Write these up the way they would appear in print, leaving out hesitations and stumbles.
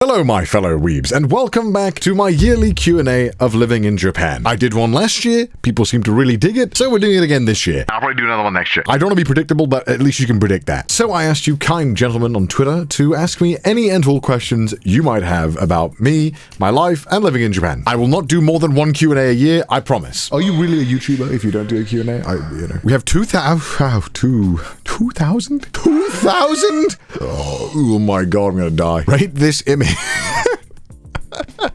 Hello my fellow weebs, and welcome back to my yearly Q&A of living in Japan. I did one last year, people seem to really dig it, so we're doing it again this year. I'll probably do another one next year. I don't want to be predictable, but at least you can predict that. So I asked you kind gentlemen on Twitter to ask me any and all questions you might have about me, my life, and living in Japan. I will not do more than one Q&A a year, I promise. Are you really a YouTuber if you don't do a Q&A? We have 2,000? 2,000? Oh my god, I'm gonna die. Rate this image.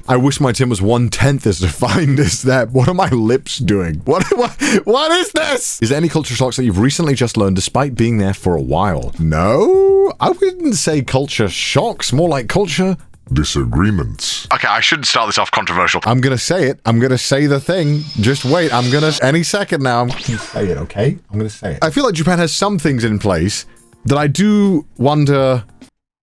I wish my Tim was 1/10 as defined as that. What are my lips doing? What is this? Is there any culture shocks that you've recently just learned despite being there for a while? No, I wouldn't say culture shocks, more like culture disagreements. Okay, I shouldn't start this off controversial. I'm gonna say it. I'm gonna say the thing. Just wait. I'm gonna any second now. I'm gonna say it, okay? I'm gonna say it. I feel like Japan has some things in place that I do wonder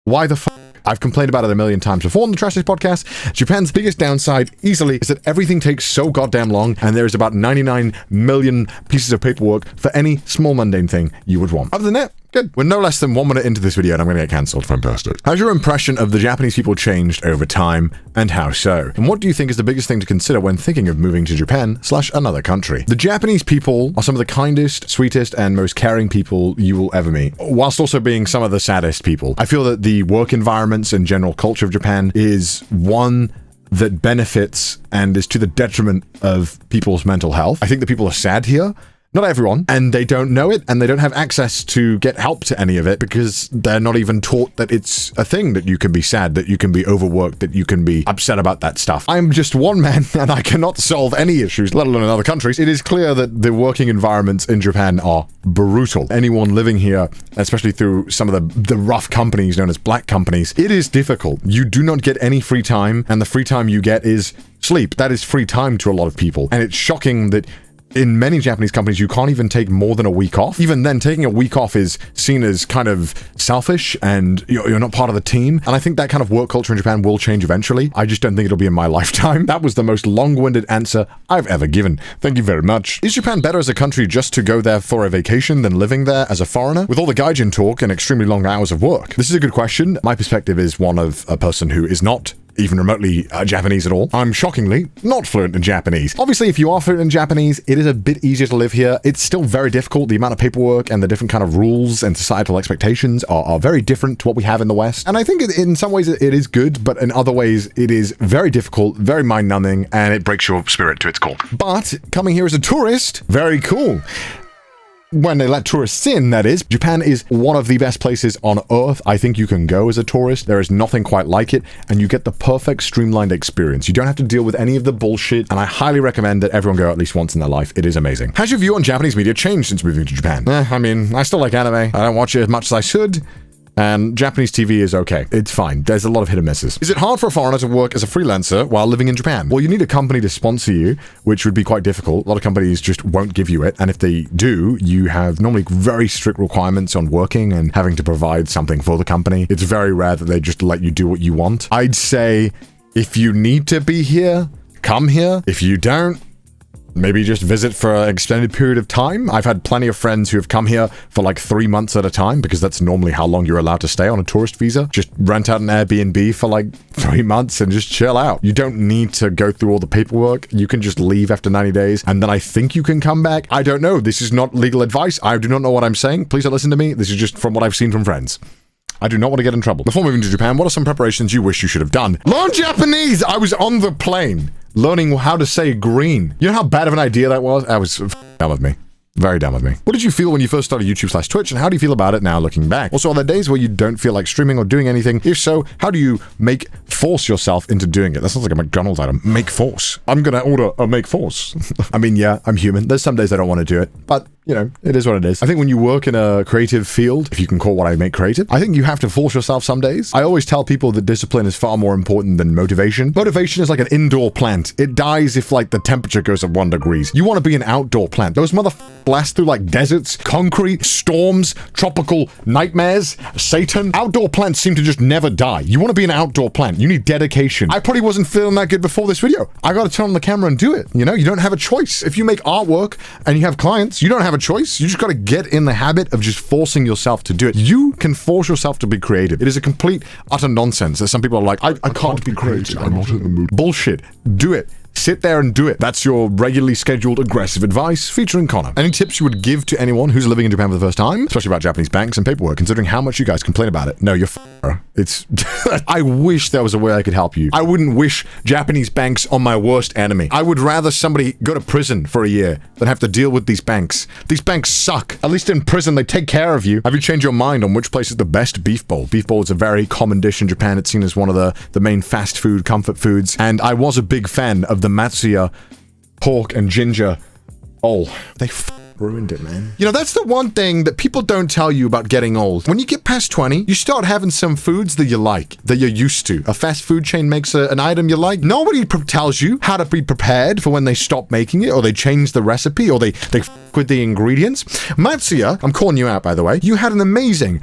why the fuck. I've complained about it a million times before on the Trash This podcast. Japan's biggest downside, easily, is that everything takes so goddamn long, and there is about 99 million pieces of paperwork for any small mundane thing you would want. Other than that, good. We're no less than 1 minute into this video, and I'm gonna get cancelled. Fantastic. How's your impression of the Japanese people changed over time, and how so? And what do you think is the biggest thing to consider when thinking of moving to Japan/another country? The Japanese people are some of the kindest, sweetest, and most caring people you will ever meet, whilst also being some of the saddest people. I feel that the work environments and general culture of Japan is one that benefits and is to the detriment of people's mental health. I think that people are sad here. Not everyone, and they don't know it, and they don't have access to get help to any of it because they're not even taught that it's a thing, that you can be sad, that you can be overworked, that you can be upset about that stuff. I'm just one man, and I cannot solve any issues, let alone in other countries. It is clear that the working environments in Japan are brutal. Anyone living here, especially through some of the rough companies known as black companies, it is difficult. You do not get any free time, and the free time you get is sleep. That is free time to a lot of people, and it's shocking that in many Japanese companies, you can't even take more than a week off. Even then, taking a week off is seen as kind of selfish and you're not part of the team. And I think that kind of work culture in Japan will change eventually. I just don't think it'll be in my lifetime. That was the most long-winded answer I've ever given. Thank you very much. Is Japan better as a country just to go there for a vacation than living there as a foreigner? With all the gaijin talk and extremely long hours of work? This is a good question. My perspective is one of a person who is not even remotely Japanese at all. I'm shockingly not fluent in Japanese. Obviously, if you are fluent in Japanese, it is a bit easier to live here. It's still very difficult. The amount of paperwork and the different kind of rules and societal expectations are very different to what we have in the West. And I think in some ways it is good, but in other ways it is very difficult, very mind-numbing, and it breaks your spirit to its core. But coming here as a tourist, very cool. When they let tourists in, that is. Japan is one of the best places on earth I think you can go as a tourist. There is nothing quite like it, and you get the perfect streamlined experience. You don't have to deal with any of the bullshit, and I highly recommend that everyone go at least once in their life. It is amazing. Has your view on Japanese media changed since moving to Japan? I mean, I still like anime. I don't watch it as much as I should. And Japanese TV is okay. It's fine. There's a lot of hit and misses. Is it hard for a foreigner to work as a freelancer while living in Japan? Well, you need a company to sponsor you, which would be quite difficult. A lot of companies just won't give you it. And if they do, you have normally very strict requirements on working and having to provide something for the company. It's very rare that they just let you do what you want. I'd say if you need to be here, come here. If you don't, maybe just visit for an extended period of time. I've had plenty of friends who have come here for like 3 months at a time because that's normally how long you're allowed to stay on a tourist visa. Just rent out an Airbnb for like 3 months and just chill out. You don't need to go through all the paperwork. You can just leave after 90 days and then I think you can come back. I don't know. This is not legal advice. I do not know what I'm saying. Please don't listen to me. This is just from what I've seen from friends. I do not want to get in trouble. Before moving to Japan, what are some preparations you wish you should have done? Learn Japanese! I was on the plane learning how to say green. You know how bad of an idea that was? That was dumb of me. Very dumb of me. What did you feel when you first started YouTube/Twitch, and how do you feel about it now looking back? Also, are there days where you don't feel like streaming or doing anything? If so, how do you force yourself into doing it? That sounds like a McDonald's item. Make force. I'm gonna order a make force. I mean, yeah, I'm human. There's some days I don't want to do it, but you know, it is what it is. I think when you work in a creative field, if you can call what I make creative, I think you have to force yourself some days. I always tell people that discipline is far more important than motivation. Motivation is like an indoor plant. It dies if like the temperature goes up 1 degree. You want to be an outdoor plant. Those motherfuckers blast through like deserts, concrete, storms, tropical nightmares, Satan. Outdoor plants seem to just never die. You want to be an outdoor plant. You need dedication. I probably wasn't feeling that good before this video. I got to turn on the camera and do it. You know, you don't have a choice. If you make artwork and you have clients, you don't have have a choice. You just got to get in the habit of just forcing yourself to do it. You can force yourself to be creative. It is a complete, utter nonsense that some people are like, I can't be creative. I'm not in the mood. Bullshit. Do it. Sit there and do it. That's your regularly scheduled aggressive advice featuring Connor. Any tips you would give to anyone who's living in Japan for the first time, especially about Japanese banks and paperwork, considering how much you guys complain about it? No, you're It's... I wish there was a way I could help you. I wouldn't wish Japanese banks on my worst enemy. I would rather somebody go to prison for a year than have to deal with these banks. These banks suck. At least in prison, they take care of you. Have you changed your mind on which place is the best beef bowl? Beef bowl is a very common dish in Japan. It's seen as one of the main fast food, comfort foods. And I was a big fan of the Matsuya pork and ginger. Oh, they ruined it, man. You know, that's the one thing that people don't tell you about getting old. When you get past 20, you start having some foods that you like, that you're used to. A fast food chain makes an item you like. Nobody tells you how to be prepared for when they stop making it, or they change the recipe, or they with the ingredients. Matsuya, I'm calling you out, by the way. You had an amazing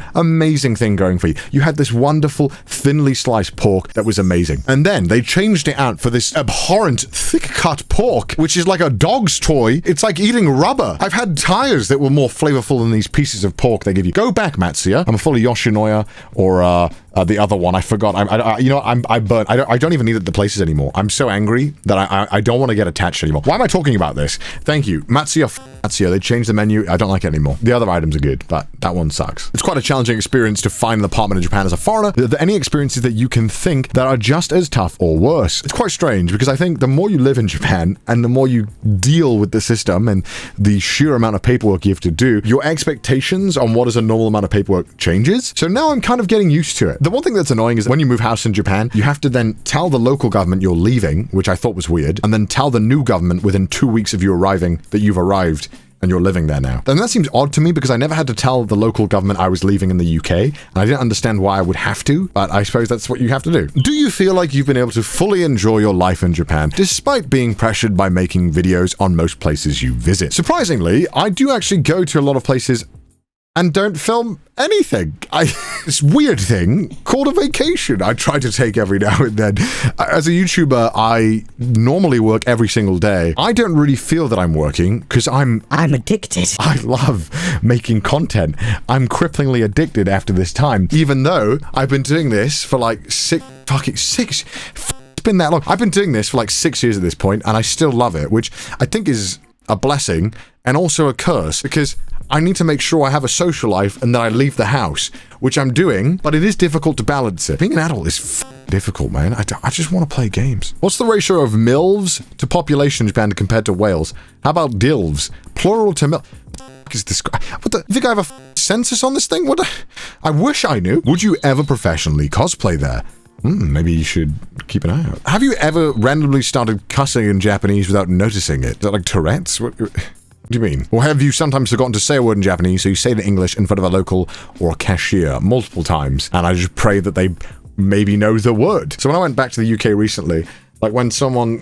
thing going for you. You had this wonderful, thinly sliced pork that was amazing. And then they changed it out for this abhorrent, thick-cut pork, which is like a dog's toy. It's like eating rubber. I've had tires that were more flavorful than these pieces of pork they give you. Go back, Matsuya. I'm full of Yoshinoya or the other one. I forgot. I burnt. I don't even need the places anymore. I'm so angry that I don't want to get attached anymore. Why am I talking about this? Thank you. Matsuya. They changed the menu. I don't like it anymore. The other items are good, but that one sucks. It's quite a challenging experience to find an apartment in Japan as a foreigner. Are there any experiences that you can think that are just as tough or worse? It's quite strange because I think the more you live in Japan and the more you deal with the system and the sheer amount of paperwork you have to do, your expectations on what is a normal amount of paperwork changes. So now I'm kind of getting used to it. The one thing that's annoying is that when you move house in Japan, you have to then tell the local government you're leaving, which I thought was weird, and then tell the new government within 2 weeks of you arriving that you've arrived and you're living there now. And that seems odd to me because I never had to tell the local government I was leaving in the UK, and I didn't understand why I would have to, but I suppose that's what you have to do. Do you feel like you've been able to fully enjoy your life in Japan, despite being pressured by making videos on most places you visit? Surprisingly, I do actually go to a lot of places and don't film anything. This weird thing called a vacation I try to take every now and then. As a YouTuber, I normally work every single day. I don't really feel that I'm working because I'm addicted. I love making content. I'm cripplingly addicted after this time, even though I've been doing this for like six. It's been that long. I've been doing this for like 6 years at this point, and I still love it, which I think is a blessing and also a curse because I need to make sure I have a social life and that I leave the house, which I'm doing, but it is difficult to balance it. Being an adult is difficult, man. I just want to play games. What's the ratio of MILFs to population in Japan compared to Wales? How about DILVs? Plural to MILF. What is this? What the? You think I have a census on this thing? What? I wish I knew. Would you ever professionally cosplay there? Maybe you should keep an eye out. Have you ever randomly started cussing in Japanese without noticing it? Is that like Tourette's? What do you mean? Or have you sometimes forgotten to say a word in Japanese, so you say it in English in front of a local or a cashier multiple times, and I just pray that they maybe know the word? So when I went back to the UK recently, like when someone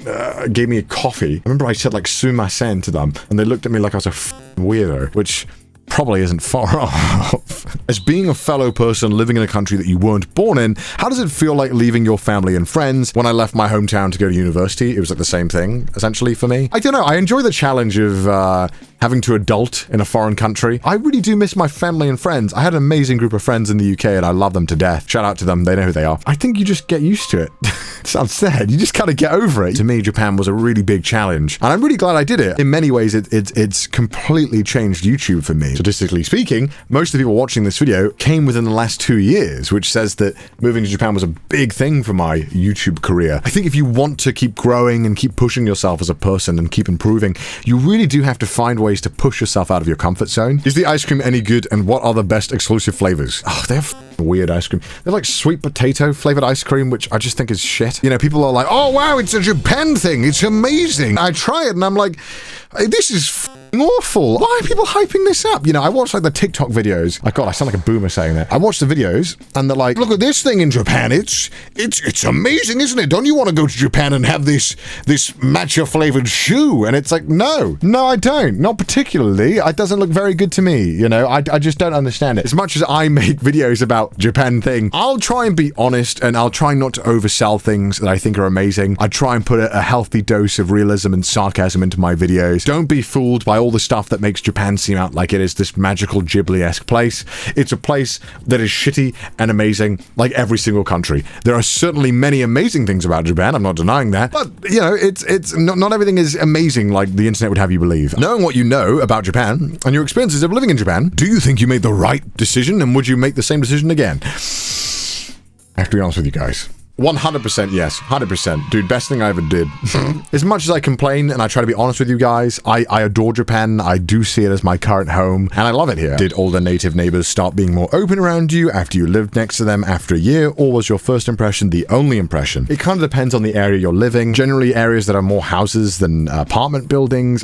gave me a coffee, I remember I said like sumimasen to them, and they looked at me like I was a weirdo, which probably isn't far off. As being a fellow person living in a country that you weren't born in, how does it feel like leaving your family and friends? When I left my hometown to go to university, it was like the same thing, essentially, for me. I don't know, I enjoy the challenge of having to adult in a foreign country. I really do miss my family and friends. I had an amazing group of friends in the UK and I love them to death. Shout out to them, they know who they are. I think you just get used to it. It sounds sad, you just kind of get over it. To me, Japan was a really big challenge, and I'm really glad I did it. In many ways, it's completely changed YouTube for me. Statistically speaking, most of the people watching this video came within the last 2 years, which says that moving to Japan was a big thing for my YouTube career. I think if you want to keep growing and keep pushing yourself as a person and keep improving, you really do have to find ways to push yourself out of your comfort zone. Is the ice cream any good, and what are the best exclusive flavors? Oh, they have weird ice cream. They're like sweet potato flavored ice cream, which I just think is shit. You know, people are like, oh wow, it's a Japan thing, it's amazing. I try it and I'm like, this is awful. Why are people hyping this up? You know, I watch like the TikTok videos. Oh God, I sound like a boomer saying that. I watch the videos and they're like, look at this thing in Japan. It's amazing, isn't it? Don't you want to go to Japan and have this matcha flavored shoe? And it's like, no, I don't. Not particularly. It doesn't look very good to me. You know, I just don't understand it. As much as I make videos about Japan thing, I'll try and be honest and I'll try not to oversell things that I think are amazing. I try and put a healthy dose of realism and sarcasm into my videos. Don't be fooled by all the stuff that makes Japan seem out like it is this magical Ghibli-esque place. It's a place that is shitty and amazing, like every single country. There are certainly many amazing things about Japan, I'm not denying that, but, you know, it's not everything is amazing like the internet would have you believe. Knowing what you know about Japan and your experiences of living in Japan, do you think you made the right decision, and would you make the same decision again? I have to be honest with you guys. 100% yes, 100%. Dude, best thing I ever did. As much as I complain and I try to be honest with you guys, I adore Japan. I do see it as my current home, and I love it here. Did all the native neighbors start being more open around you after you lived next to them after a year, or was your first impression the only impression? It kind of depends on the area you're living. Generally, areas that are more houses than apartment buildings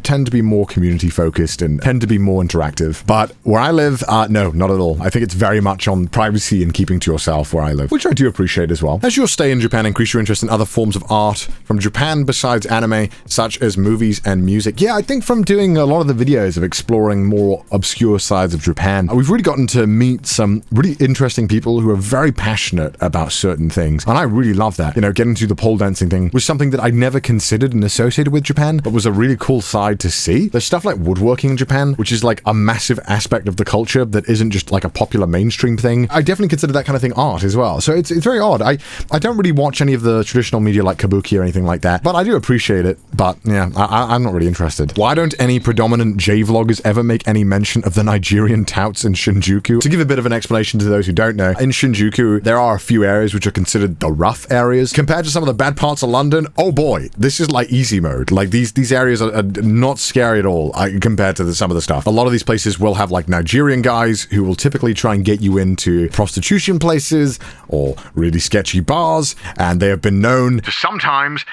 tend to be more community focused and tend to be more interactive. But where I live, no, not at all. I think it's very much on privacy and keeping to yourself where I live, which I do appreciate as well. Has your stay in Japan increased your interest in other forms of art from Japan besides anime, such as movies and music? Yeah, I think from doing a lot of the videos of exploring more obscure sides of Japan, we've really gotten to meet some really interesting people who are very passionate about certain things, and I really love that. You know, getting to the pole dancing thing was something that I never considered and associated with Japan, but was a really cool side to see. There's stuff like woodworking in Japan, which is like a massive aspect of the culture that isn't just like a popular mainstream thing. I definitely consider that kind of thing art as well. So it's very odd. I don't really watch any of the traditional media like kabuki or anything like that, but I do appreciate it. But yeah, I'm not really interested. Why don't any predominant J-vloggers ever make any mention of the Nigerian touts in Shinjuku? To give a bit of an explanation to those who don't know, in Shinjuku, there are a few areas which are considered the rough areas. Compared to some of the bad parts of London, oh boy, this is like easy mode. Like these areas are not scary at all compared to some of the stuff. A lot of these places will have like Nigerian guys who will typically try and get you into prostitution places or really sketchy bars, and they have been known to sometimes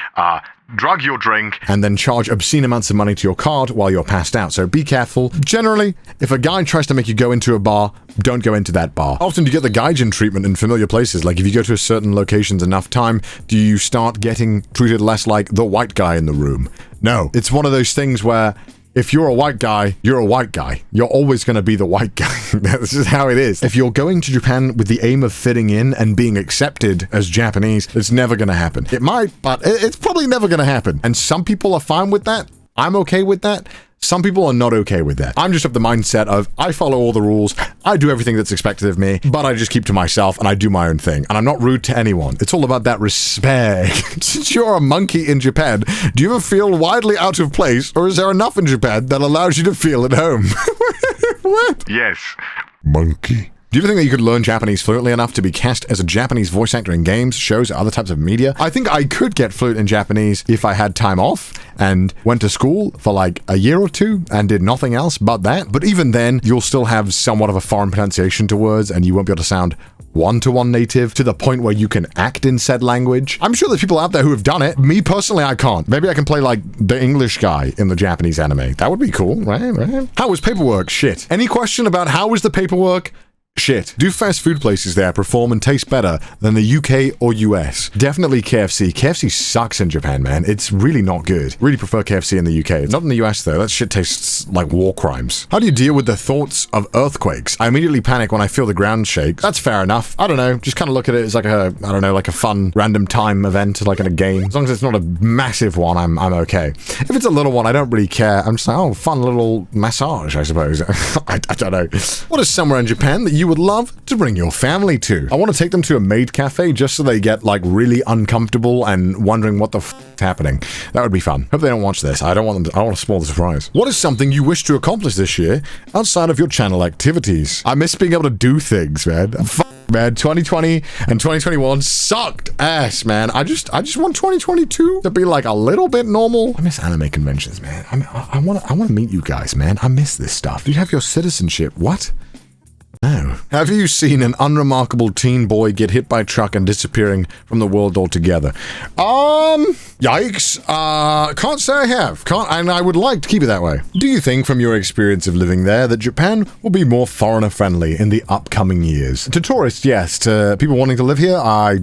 drug your drink and then charge obscene amounts of money to your card while you're passed out. So be careful. Generally, if a guy tries to make you go into a bar, don't go into that bar. Often you get the gaijin treatment in familiar places. Like if you go to certain locations enough time, do you start getting treated less like the white guy in the room? No. It's one of those things where if you're a white guy, you're a white guy. You're always going to be the white guy. That's just how it is. If you're going to Japan with the aim of fitting in and being accepted as Japanese, it's never going to happen. It might, but it's probably never going to happen. And some people are fine with that. I'm okay with that. Some people are not okay with that. I'm just of the mindset of, I follow all the rules, I do everything that's expected of me, but I just keep to myself and I do my own thing. And I'm not rude to anyone. It's all about that respect. Since you're a monkey in Japan, do you ever feel widely out of place, or is there enough in Japan that allows you to feel at home? What? Yes. Monkey. Do you ever think that you could learn Japanese fluently enough to be cast as a Japanese voice actor in games, shows, or other types of media? I think I could get fluent in Japanese if I had time off and went to school for like a year or two and did nothing else but that. But even then, you'll still have somewhat of a foreign pronunciation to words, and you won't be able to sound one-to-one native to the point where you can act in said language. I'm sure there's people out there who have done it. Me personally, I can't. Maybe I can play like the English guy in the Japanese anime. That would be cool, right? How was paperwork? Shit. Any question about how was the paperwork? Shit. Do fast food places there perform and taste better than the UK or US? Definitely KFC. KFC sucks in Japan, man. It's really not good. Really prefer KFC in the UK. Not in the US though. That shit tastes like war crimes. How do you deal with the thoughts of earthquakes? I immediately panic when I feel the ground shake. That's fair enough. I don't know. Just kind of look at it as like a, I don't know, like a fun random time event, like in a game. As long as it's not a massive one, I'm okay. If it's a little one, I don't really care. I'm just like, oh, fun little massage, I suppose. I don't know. What is somewhere in Japan that you would love to bring your family to? I want to take them to a maid cafe just so they get like really uncomfortable and wondering what the f is happening. That would be fun. Hope they don't watch this. I don't want them to, I want to spoil the surprise. What is something you wish to accomplish this year outside of your channel activities? I miss being able to do things, man. Man, 2020 and 2021 sucked ass, man. I just want 2022 to be like a little bit normal. I miss anime conventions, man. I want to meet you guys, man. I miss this stuff. Do you have your citizenship? What? No. Have you seen an unremarkable teen boy get hit by a truck and disappearing from the world altogether? Yikes. Can't say I have. And I would like to keep it that way. Do you think from your experience of living there that Japan will be more foreigner friendly in the upcoming years? To tourists, yes. To people wanting to live here, I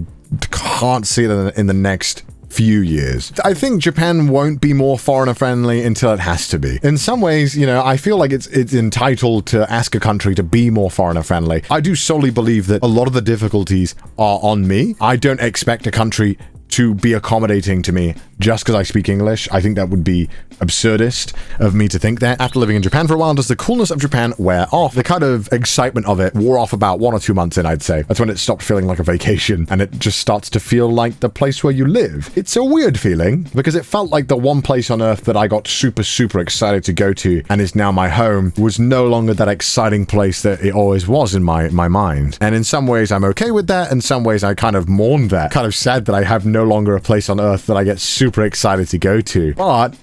can't see it in the next few years. I think Japan won't be more foreigner friendly until it has to be. In some ways, you know, I feel like it's entitled to ask a country to be more foreigner friendly. I do solely believe that a lot of the difficulties are on me. I don't expect a country to be accommodating to me just because I speak English. I think that would be absurdist of me to think that. After living in Japan for a while, does the coolness of Japan wear off? The kind of excitement of it wore off about 1 or 2 months in, I'd say. That's when it stopped feeling like a vacation and it just starts to feel like the place where you live. It's a weird feeling because it felt like the one place on earth that I got super, super excited to go to and is now my home was no longer that exciting place that it always was in my mind. And in some ways, I'm okay with that. In some ways, I kind of mourn that. Kind of sad that I have no longer a place on earth that I get super excited to go to. But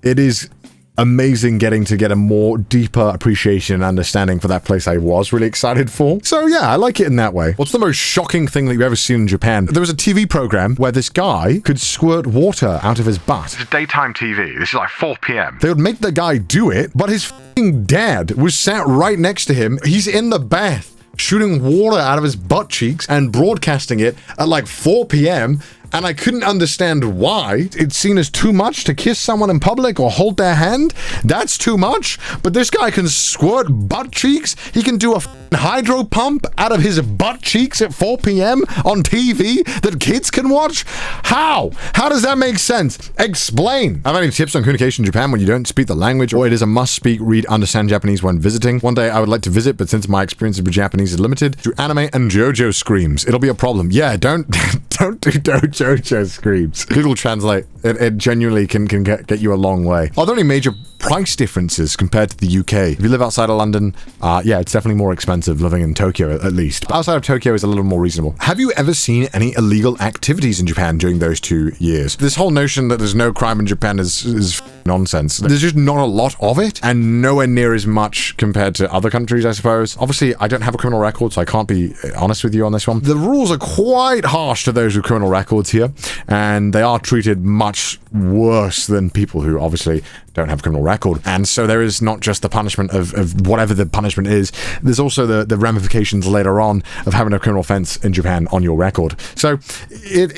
it is amazing getting to get a more deeper appreciation and understanding for that place I was really excited for. So yeah, I like it in that way. What's the most shocking thing that you've ever seen in Japan? There was a TV program where this guy could squirt water out of his butt. It's daytime TV. This is like 4 p.m. They would make the guy do it, but his f***ing dad was sat right next to him. He's in the bath shooting water out of his butt cheeks and broadcasting it at like 4 p.m. And I couldn't understand why. It's seen as too much to kiss someone in public or hold their hand. That's too much. But this guy can squirt butt cheeks. He can do a hydro pump out of his butt cheeks at 4 p.m. on TV that kids can watch. How? How does that make sense? Explain. Have any tips on communication in Japan when you don't speak the language or it is a must speak, read, understand Japanese when visiting? One day I would like to visit, but since my experience with Japanese is limited to anime and JoJo screams, it'll be a problem. Yeah, don't do JoJo screams. Google Translate. It genuinely can get you a long way. Are there any major price differences compared to the UK? If you live outside of London, yeah, it's definitely more expensive living in Tokyo, at least. But outside of Tokyo is a little more reasonable. Have you ever seen any illegal activities in Japan during those 2 years? This whole notion that there's no crime in Japan is nonsense. There's just not a lot of it, and nowhere near as much compared to other countries, I suppose. Obviously, I don't have a criminal record, so I can't be honest with you on this one. The rules are quite harsh to those with criminal records here, and they are treated much worse than people who obviously don't have a criminal record. And so there is not just the punishment of whatever the punishment is, there's also the ramifications later on of having a criminal offense in Japan on your record. So it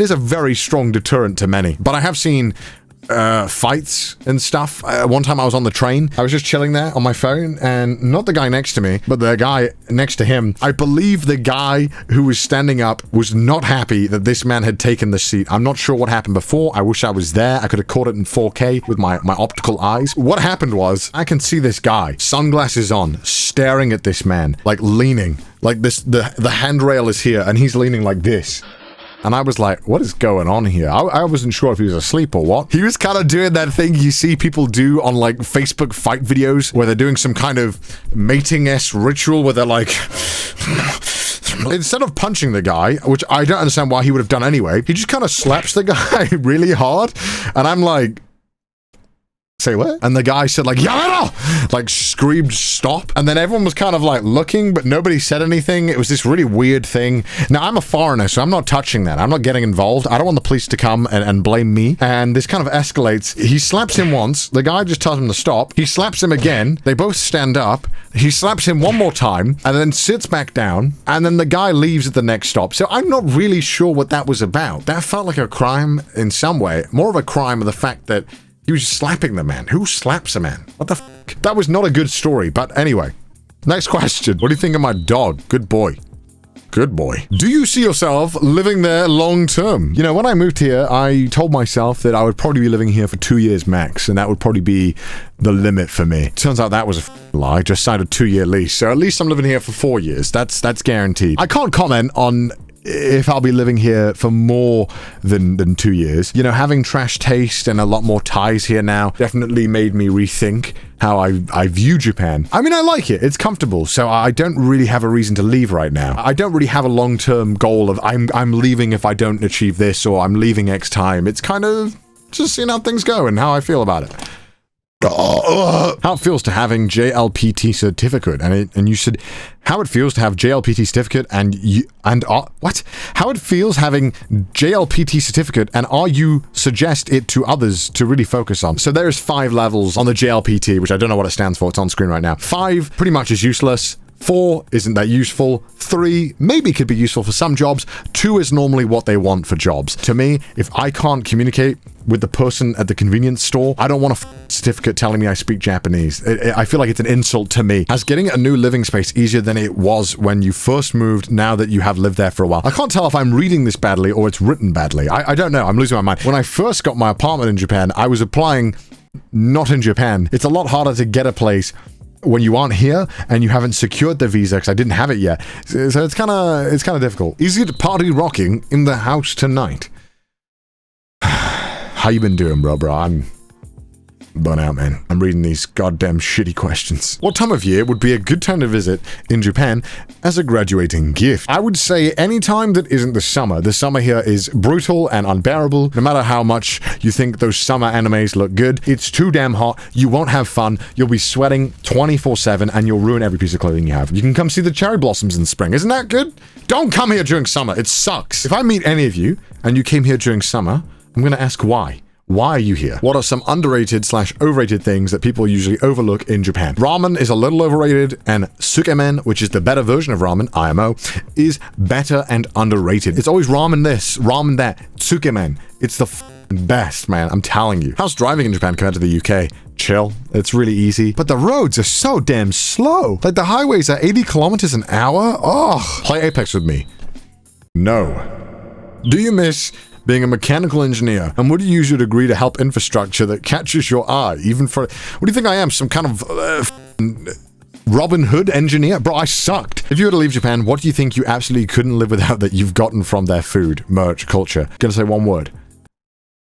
is a very strong deterrent to many. But I have seen fights and stuff. One time I was on the train. I was just chilling there on my phone, and not the guy next to me, but the guy next to him. I believe the guy who was standing up was not happy that this man had taken the seat. I'm not sure what happened before. I wish I was there. I could have caught it in 4K with my optical eyes. What happened was, I can see this guy, sunglasses on, staring at this man, like leaning, like this, the handrail is here, and he's leaning like this. And I was like, what is going on here? I wasn't sure if he was asleep or what. He was kind of doing that thing you see people do on like Facebook fight videos where they're doing some kind of mating-esque ritual where they're like... Instead of punching the guy, which I don't understand why he would have done anyway, he just kind of slaps the guy really hard. And I'm like... Say what? And the guy said like, Yamero! Like screamed stop. And then everyone was kind of like looking, but nobody said anything. It was this really weird thing. Now I'm a foreigner, so I'm not touching that. I'm not getting involved. I don't want the police to come and blame me. And this kind of escalates. He slaps him once. The guy just tells him to stop. He slaps him again. They both stand up. He slaps him one more time and then sits back down. And then the guy leaves at the next stop. So I'm not really sure what that was about. That felt like a crime in some way. More of a crime of the fact that he was slapping the man. Who slaps a man? What the f***? That was not a good story, but anyway. Next question. What do you think of my dog? Good boy. Good boy. Do you see yourself living there long term? You know, when I moved here, I told myself that I would probably be living here for 2 years max, and that would probably be the limit for me. Turns out that was a lie. I just signed a 2-year lease, so at least I'm living here for 4 years. That's guaranteed. I can't comment on if I'll be living here for more than 2 years. You know, having trash taste and a lot more ties here now definitely made me rethink how I view Japan. I mean, I like it. It's comfortable, so I don't really have a reason to leave right now. I don't really have a long-term goal of I'm leaving if I don't achieve this, or I'm leaving X time. It's kind of just seeing how things go and how I feel about it. How it feels to having JLPT certificate, and you said how it feels to have JLPT certificate what? How it feels having JLPT certificate, and are you suggest it to others to really focus on? So there's 5 levels on the JLPT, which I don't know what it stands for. It's on screen right now. 5 pretty much is useless. 4 isn't that useful. 3 maybe could be useful for some jobs. 2 is normally what they want for jobs. To me, if I can't communicate with the person at the convenience store, I don't want a certificate telling me I speak Japanese. I feel like it's an insult to me. Has getting a new living space easier than it was when you first moved now that you have lived there for a while? I can't tell if I'm reading this badly or it's written badly. I don't know. I'm losing my mind. When I first got my apartment in Japan, I was applying not in Japan. It's a lot harder to get a place when you aren't here and you haven't secured the visa, because I didn't have it yet. So it's kind of difficult. Is it party rocking in the house tonight? How you been doing, bro? I'm burnt out, man. I'm reading these goddamn shitty questions. What time of year would be a good time to visit in Japan as a graduating gift? I would say any time that isn't the summer. The summer here is brutal and unbearable. No matter how much you think those summer animes look good, it's too damn hot. You won't have fun. You'll be sweating 24/7 and you'll ruin every piece of clothing you have. You can come see the cherry blossoms in spring. Isn't that good? Don't come here during summer. It sucks. If I meet any of you and you came here during summer, I'm going to ask why. Why are you here? What are some underrated/overrated things that people usually overlook in Japan? Ramen is a little overrated, and sukemen, which is the better version of ramen, IMO, is better and underrated. It's always ramen this, ramen that, sukemen. It's the best, man. I'm telling you. How's driving in Japan compared to the UK? Chill. It's really easy. But the roads are so damn slow. Like the highways are 80 kilometers an hour. Oh, play Apex with me. No. Do you miss being a mechanical engineer, and would you use your degree to help infrastructure that catches your eye, even for... What do you think I am, some kind of Robin Hood engineer? Bro, I sucked. If you were to leave Japan, what do you think you absolutely couldn't live without that you've gotten from their food, merch, culture? Gonna say one word.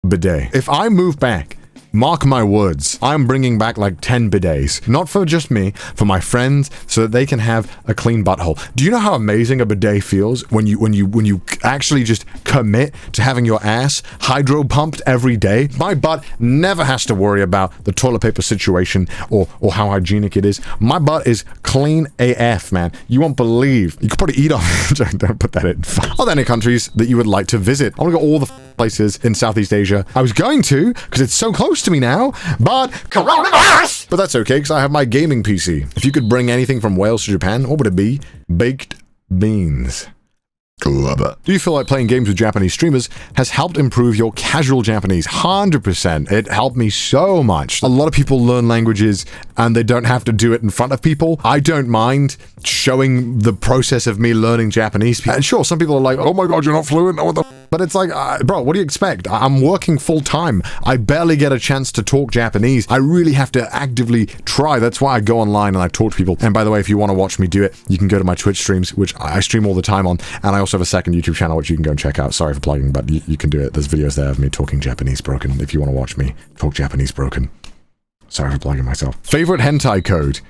Bidet. If I move back, mark my words, I'm bringing back like 10 bidets. Not for just me, for my friends, so that they can have a clean butthole. Do you know how amazing a bidet feels when you actually just commit to having your ass hydro pumped every day? My butt never has to worry about the toilet paper situation or how hygienic it is. My butt is clean AF, man. You won't believe. You could probably eat off. Don't put that in. Are there any countries that you would like to visit? I want to go all the places in Southeast Asia. I was going to, because it's so close to me now, but coronavirus! But that's okay, because I have my gaming PC. If you could bring anything from Wales to Japan, what would it be? Baked beans. Love it. Do you feel like playing games with Japanese streamers has helped improve your casual Japanese? 100%. It helped me so much. A lot of people learn languages and they don't have to do it in front of people. I don't mind showing the process of me learning Japanese. And sure, some people are like, oh my god, you're not fluent. What the But it's like, bro, what do you expect? I'm working full time. I barely get a chance to talk Japanese. I really have to actively try. That's why I go online and I talk to people. And by the way, if you want to watch me do it, you can go to my Twitch streams, which I stream all the time on. And I also have a second YouTube channel, which you can go and check out. Sorry for plugging, but you can do it. There's videos there of me talking Japanese broken. If you want to watch me talk Japanese broken. Sorry for plugging myself. Favorite hentai code?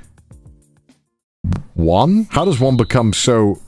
1? How does one become so...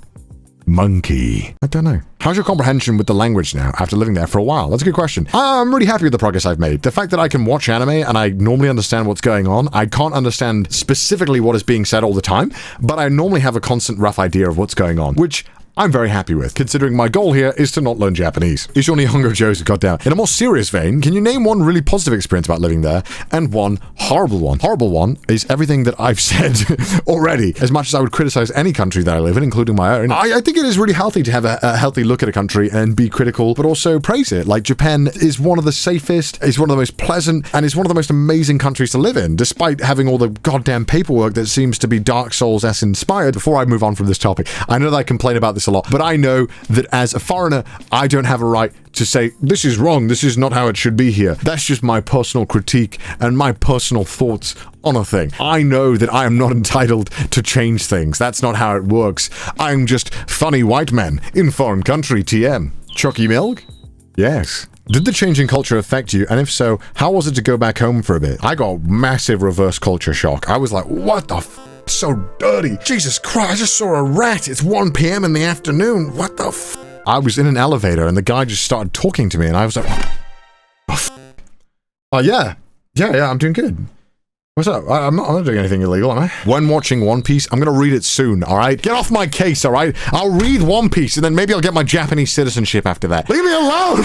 monkey? I don't know. How's your comprehension with the language now after living there for a while? That's a good question. I'm really happy with the progress I've made. The fact that I can watch anime and I normally understand what's going on. I can't understand specifically what is being said all the time, but I normally have a constant rough idea of what's going on, which I'm very happy with, considering my goal here is to not learn Japanese. Is your Nihongo Joe's goddamn? In a more serious vein, can you name one really positive experience about living there and one horrible one? Horrible one is everything that I've said already. As much as I would criticize any country that I live in, including my own, I think it is really healthy to have a healthy look at a country and be critical, but also praise it. Like, Japan is one of the safest, is one of the most pleasant, and is one of the most amazing countries to live in, despite having all the goddamn paperwork that seems to be Dark Souls-esque inspired. Before I move on from this topic, I know that I complain about this a lot, but I know that as a foreigner, I don't have a right to say, this is wrong, this is not how it should be here. That's just my personal critique and my personal thoughts on a thing. I know that I am not entitled to change things. That's not how it works. I'm just funny white man in foreign country, TM. Chucky milk? Yes. Did the change in culture affect you? And if so, how was it to go back home for a bit? I got massive reverse culture shock. I was like, what the f***? So dirty. Jesus Christ, I just saw a rat. It's 1 p.m. in the afternoon. What the f***? I was in an elevator and the guy just started talking to me and I was like, oh, yeah, I'm doing good. What's up? I'm not doing anything illegal, am I? When watching One Piece, I'm gonna read it soon, alright? Get off my case, alright? I'll read One Piece and then maybe I'll get my Japanese citizenship after that. Leave me alone!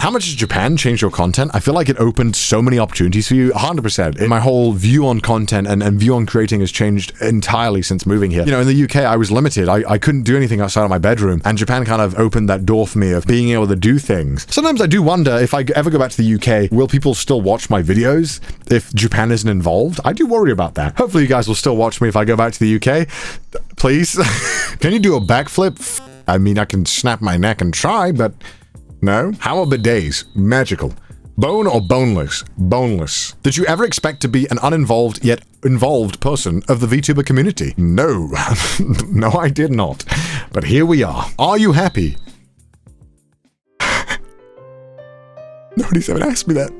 How much has Japan changed your content? I feel like it opened so many opportunities for you. 100%. My whole view on content and view on creating has changed entirely since moving here. You know, in the UK, I was limited. I couldn't do anything outside of my bedroom. And Japan kind of opened that door for me of being able to do things. Sometimes I do wonder if I ever go back to the UK, will people still watch my videos if Japan isn't involved? I do worry about that. Hopefully you guys will still watch me if I go back to the UK. Please. Can you do a backflip? I mean, I can snap my neck and try, but no. How are bidets? Magical. Bone or boneless? Boneless. Did you ever expect to be an uninvolved yet involved person of the VTuber community? No. No, I did not. But here we are. Are you happy? Nobody's ever asked me that.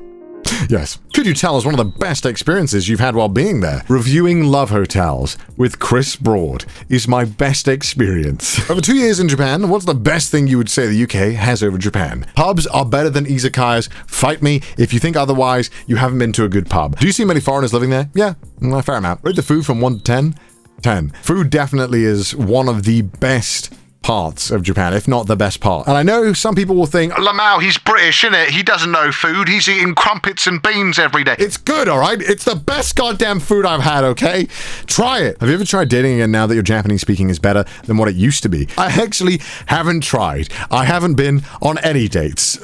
Yes. Could you tell us one of the best experiences you've had while being there? Reviewing love hotels with Chris Broad is my best experience. Over 2 years in Japan, what's the best thing you would say the UK has over Japan? Pubs are better than izakayas. Fight me if you think otherwise. You haven't been to a good pub. Do you see many foreigners living there? Yeah, a fair amount. Rate the food from 1 to 10. 10. Food definitely is one of the best parts of Japan, if not the best part. And I know some people will think, Lamau, he's British, innit? He doesn't know food. He's eating crumpets and beans every day. It's good, all right? It's the best goddamn food I've had, okay? Try it. Have you ever tried dating again now that your Japanese speaking is better than what it used to be? I actually haven't tried. I haven't been on any dates.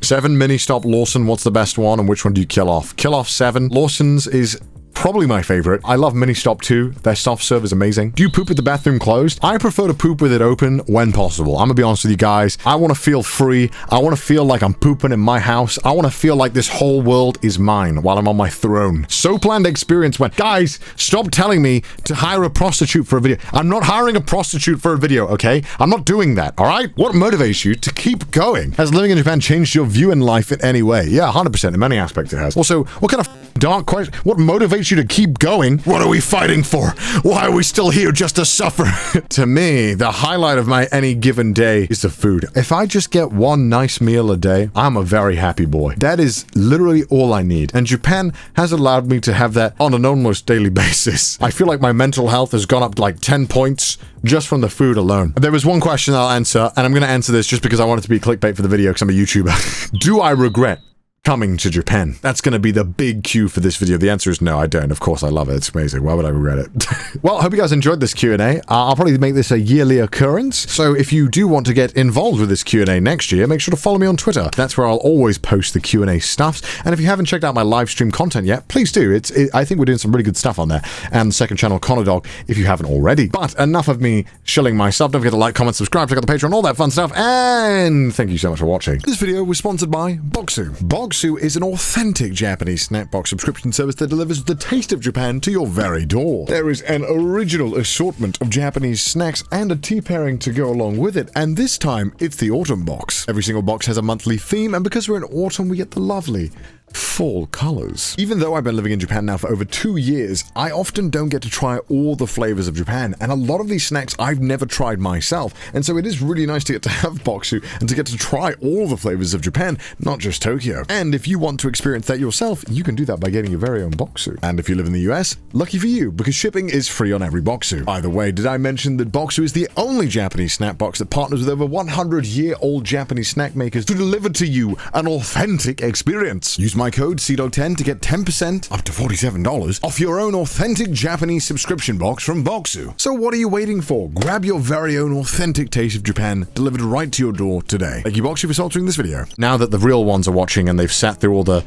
7 mini stop Lawson. What's the best one? And which one do you kill off? Kill off 7. Lawson's is probably my favorite. I love Mini Stop too. Their soft serve is amazing. Do you poop with the bathroom closed? I prefer to poop with it open when possible. I'm gonna be honest with you guys. I want to feel free. I want to feel like I'm pooping in my house. I want to feel like this whole world is mine while I'm on my throne. So planned experience when, guys, stop telling me to hire a prostitute for a video. I'm not hiring a prostitute for a video, okay? I'm not doing that, all right? What motivates you to keep going? Has living in Japan changed your view in life in any way? Yeah, 100%. In many aspects it has. Also, what kind of dark question? What motivates you to keep going? What are we fighting for? Why are we still here just to suffer? To me, the highlight of my any given day is the food. If I just get one nice meal a day, I'm a very happy boy. That is literally all I need. And Japan has allowed me to have that on an almost daily basis. I feel like my mental health has gone up like 10 points just from the food alone. There was one question I'll answer, and I'm going to answer this just because I want it to be clickbait for the video because I'm a YouTuber. Do I regret coming to Japan? That's going to be the big cue for this video. The answer is no, I don't. Of course, I love it. It's amazing. Why would I regret it? Well, I hope you guys enjoyed this Q&A. I'll probably make this a yearly occurrence. So if you do want to get involved with this Q&A next year, make sure to follow me on Twitter. That's where I'll always post the Q&A stuffs. And if you haven't checked out my live stream content yet, please do. I think we're doing some really good stuff on there. And the second channel, CDawgVA, if you haven't already. But enough of me shilling myself. Don't forget to like, comment, subscribe, check out the Patreon, all that fun stuff. And thank you so much for watching. This video was sponsored by Boxu. Boxu is an authentic Japanese snack box subscription service that delivers the taste of Japan to your very door. There is an original assortment of Japanese snacks and a tea pairing to go along with it, and this time it's the autumn box. Every single box has a monthly theme, and because we're in autumn, we get the lovely fall colors. Even though I've been living in Japan now for over 2 years, I often don't get to try all the flavors of Japan, and a lot of these snacks I've never tried myself, and so it is really nice to get to have Boxu and to get to try all the flavors of Japan, not just Tokyo. And if you want to experience that yourself, you can do that by getting your very own Boxu. And if you live in the US, lucky for you, because shipping is free on every Boxu. By the way, did I mention that Boxu is the only Japanese snack box that partners with over 100-year-old Japanese snack makers to deliver to you an authentic experience? Use my code CDawg10 to get 10%, up to $47, off your own authentic Japanese subscription box from Boxu. So what are you waiting for? Grab your very own authentic taste of Japan delivered right to your door today. Thank you, Boxu, for sponsoring this video. Now that the real ones are watching and they've sat through all the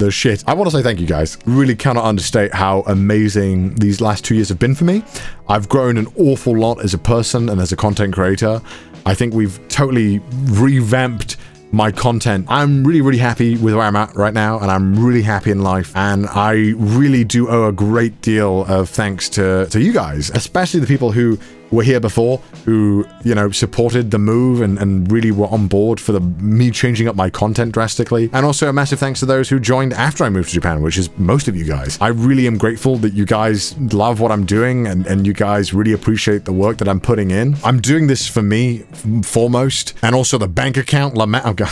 shit, I want to say thank you guys. Really cannot understate how amazing these last 2 years have been for me. I've grown an awful lot as a person and as a content creator. I think we've totally revamped my content. I'm really, really happy with where I'm at right now, and I'm really happy in life, and I really do owe a great deal of thanks to you guys, especially the people who were here before, who, you know, supported the move and really were on board for me changing up my content drastically. And also a massive thanks to those who joined after I moved to Japan, which is most of you guys. I really am grateful that you guys love what I'm doing and you guys really appreciate the work that I'm putting in. I'm doing this for me foremost, and also the bank account. Oh God,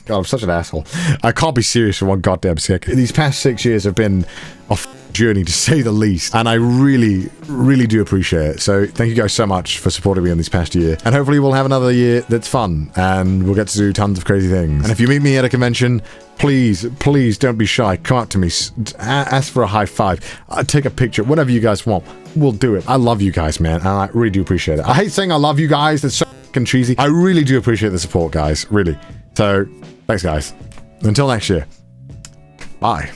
I'm such an asshole. I can't be serious for one goddamn second. These past 6 years have been a journey, to say the least. And I really, really do appreciate it. So thank you guys so much for supporting me in this past year. And hopefully we'll have another year that's fun and we'll get to do tons of crazy things. And if you meet me at a convention, please, please don't be shy. Come up to me, ask for a high five, take a picture, whatever you guys want. We'll do it. I love you guys, man. And I really do appreciate it. I hate saying I love you guys. That's so fucking cheesy. I really do appreciate the support, guys. Really. So thanks, guys. Until next year. Bye.